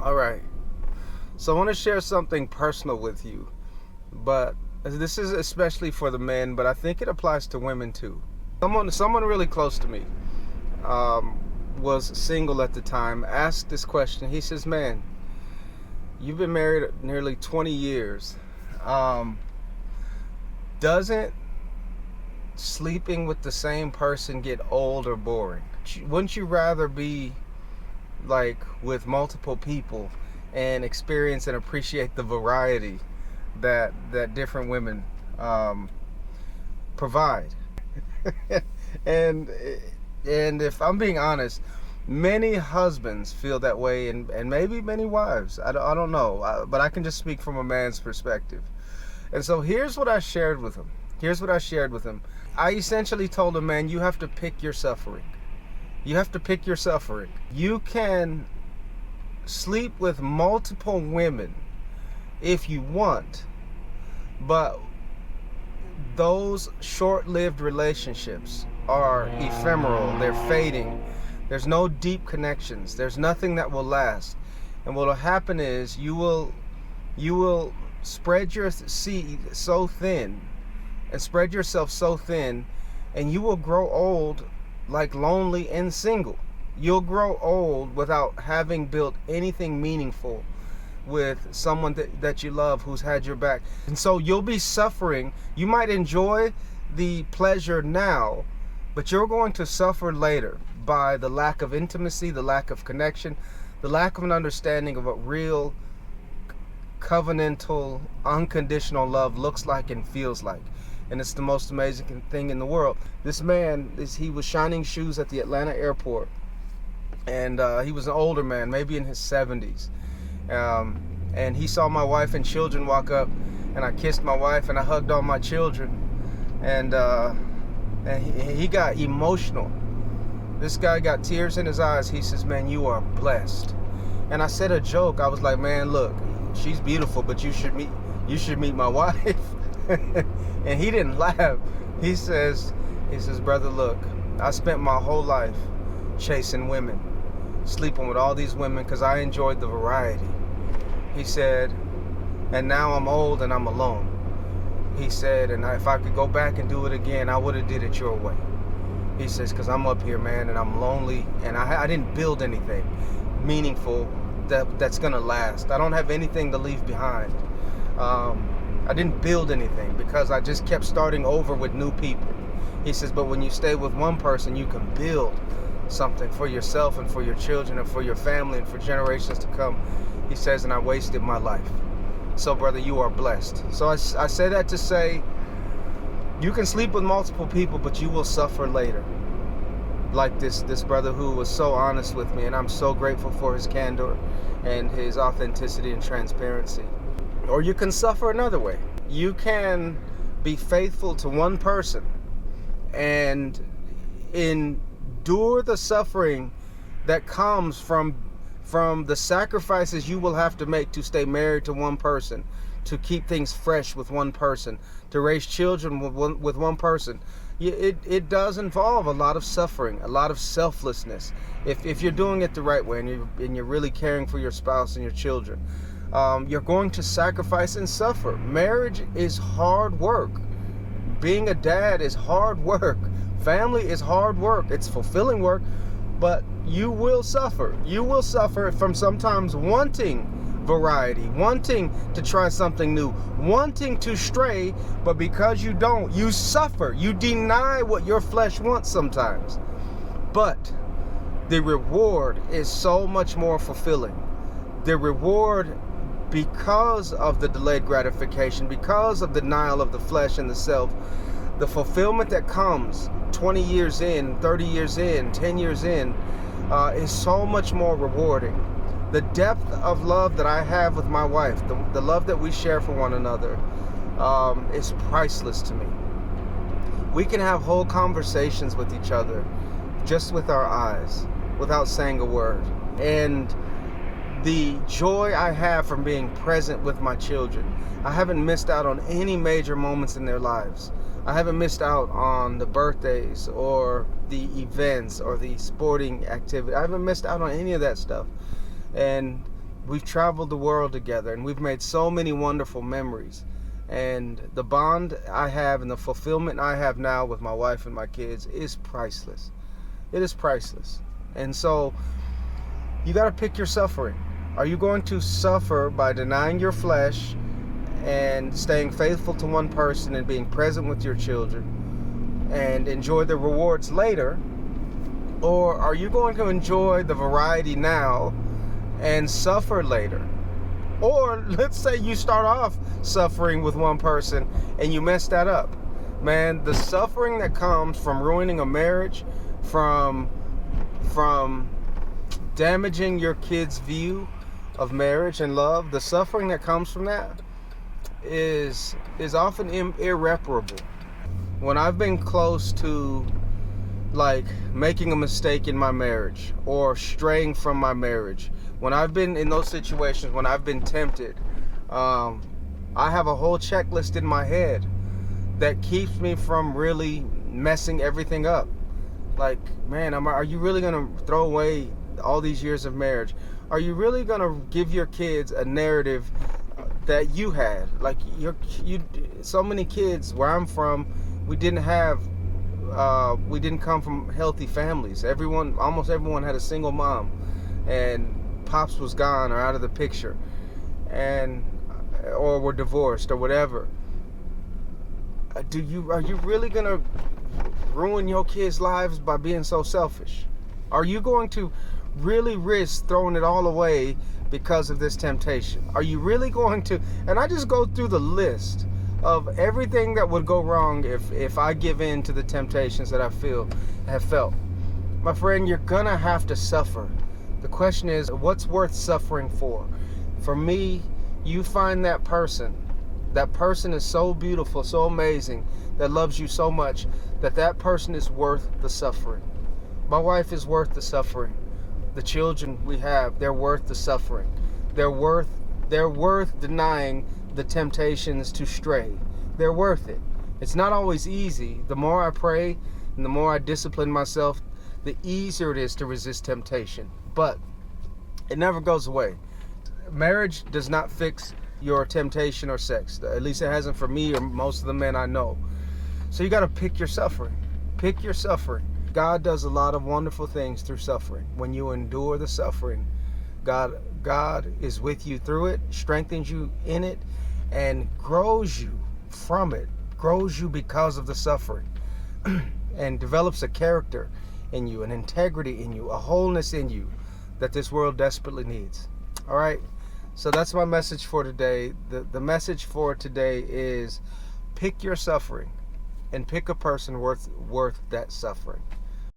All right. So I want to share something personal with you, but this is especially for the men, but I think it applies to women too. Someone really close to me um, was single at the time, asked this question. He says, "Man, you've been married nearly 20 years. Um, doesn't sleeping with the same person get old or boring? Wouldn't you rather be like with multiple people and experience and appreciate the variety that different women um, provide?" and and if I'm being honest, many husbands feel that way, and maybe many wives. I don't know, but I can just speak from a man's perspective. And so here's what I shared with him. I essentially told him, man, you have to pick your suffering. You have to pick your suffering. You can sleep with multiple women if you want, but those short-lived relationships are ephemeral. They're fading. There's no deep connections. There's nothing that will last. And what will happen is you will spread your seed so thin and spread yourself so thin, and you will grow old like lonely and single. You'll grow old without having built anything meaningful with someone that you love, who's had your back. And so you'll be suffering. You might enjoy the pleasure now, but you're going to suffer later by the lack of intimacy, the lack of connection, the lack of an understanding of what real covenantal, unconditional love looks like and feels like. And it's the most amazing thing in the world. This man, he was shining shoes at the Atlanta airport, and he was an older man, maybe in his 70s. And he saw my wife and children walk up, and I kissed my wife and I hugged all my children, and he got emotional. This guy got tears in his eyes. He says, "Man, you are blessed." And I said a joke. I was like, "Man, look, she's beautiful, but you should meet my wife." And he didn't laugh. He says, "Brother, look, I spent my whole life chasing women, sleeping with all these women because I enjoyed the variety." He said, "And now I'm old and I'm alone." He said, "And if I could go back and do it again, I would have did it your way." He says, "Because I'm up here, man, and I'm lonely, and I didn't build anything meaningful that's going to last. I don't have anything to leave behind. I didn't build anything because I just kept starting over with new people." He says, "But when you stay with one person, you can build something for yourself and for your children and for your family and for generations to come." He says, "And I wasted my life." So, brother, you are blessed. So I say that to say, you can sleep with multiple people, but you will suffer later. Like this brother who was so honest with me, and I'm so grateful for his candor and his authenticity and transparency. Or you can suffer another way. You can be faithful to one person and endure the suffering that comes from the sacrifices you will have to make to stay married to one person, to keep things fresh with one person, to raise children with one person. It does involve a lot of suffering, a lot of selflessness, if you're doing it the right way and you're really caring for your spouse and your children. You're going to sacrifice and suffer. Marriage is hard work. Being a dad is hard work. Family is hard work. It's fulfilling work, but you will suffer. You will suffer from sometimes wanting variety, wanting to try something new, wanting to stray, but because you don't, you suffer. You deny what your flesh wants sometimes. But the reward is so much more fulfilling. The reward, because of the delayed gratification, because of the denial of the flesh and the self, the fulfillment that comes 20 years in, 30 years in, 10 years in, is so much more rewarding. The depth of love that I have with my wife, the love that we share for one another, is priceless to me. We can have whole conversations with each other just with our eyes, without saying a word. And the joy I have from being present with my children, I haven't missed out on any major moments in their lives. I haven't missed out on the birthdays or the events or the sporting activity. I haven't missed out on any of that stuff. And we've traveled the world together, and we've made so many wonderful memories. And the bond I have and the fulfillment I have now with my wife and my kids is priceless. It is priceless. And so you got to pick your suffering. Are you going to suffer by denying your flesh and staying faithful to one person and being present with your children and enjoy the rewards later? Or are you going to enjoy the variety now and suffer later? Or let's say you start off suffering with one person and you mess that up. Man, the suffering that comes from ruining a marriage, from damaging your kids' view of marriage and love, the suffering that comes from that is often irreparable. When I've been close to like making a mistake in my marriage or straying from my marriage, when I've been in those situations, when I've been tempted, I have a whole checklist in my head that keeps me from really messing everything up. Like, man, are you really gonna throw away all these years of marriage? Are you really gonna give your kids a narrative that you had? Like, so many kids where I'm from, we didn't come from healthy families. Almost everyone had a single mom, and pops was gone or out of the picture, or were divorced or whatever. Are you really gonna ruin your kids' lives by being so selfish? Are you going to really risk throwing it all away because of this temptation? Are you really going to? And I just go through the list of everything that would go wrong if I give in to the temptations that I have felt. My friend, you're gonna have to suffer. The question is, what's worth suffering for? For me, you find that person. That person is so beautiful, so amazing, that loves you so much, that person is worth the suffering. My wife is worth the suffering. The children we have, they're worth the suffering. They're worth denying the temptations to stray. They're worth it. It's not always easy. The more I pray and the more I discipline myself, the easier it is to resist temptation. But it never goes away. Marriage does not fix your temptation or sex. At least it hasn't for me or most of the men I know. So you got to pick your suffering. Pick your suffering. God does a lot of wonderful things through suffering. When you endure the suffering, God is with you through it, strengthens you in it, and grows you from it, grows you because of the suffering, and develops a character in you, an integrity in you, a wholeness in you that this world desperately needs. All right, so that's my message for today. The message for today is pick your suffering and pick a person worth that suffering.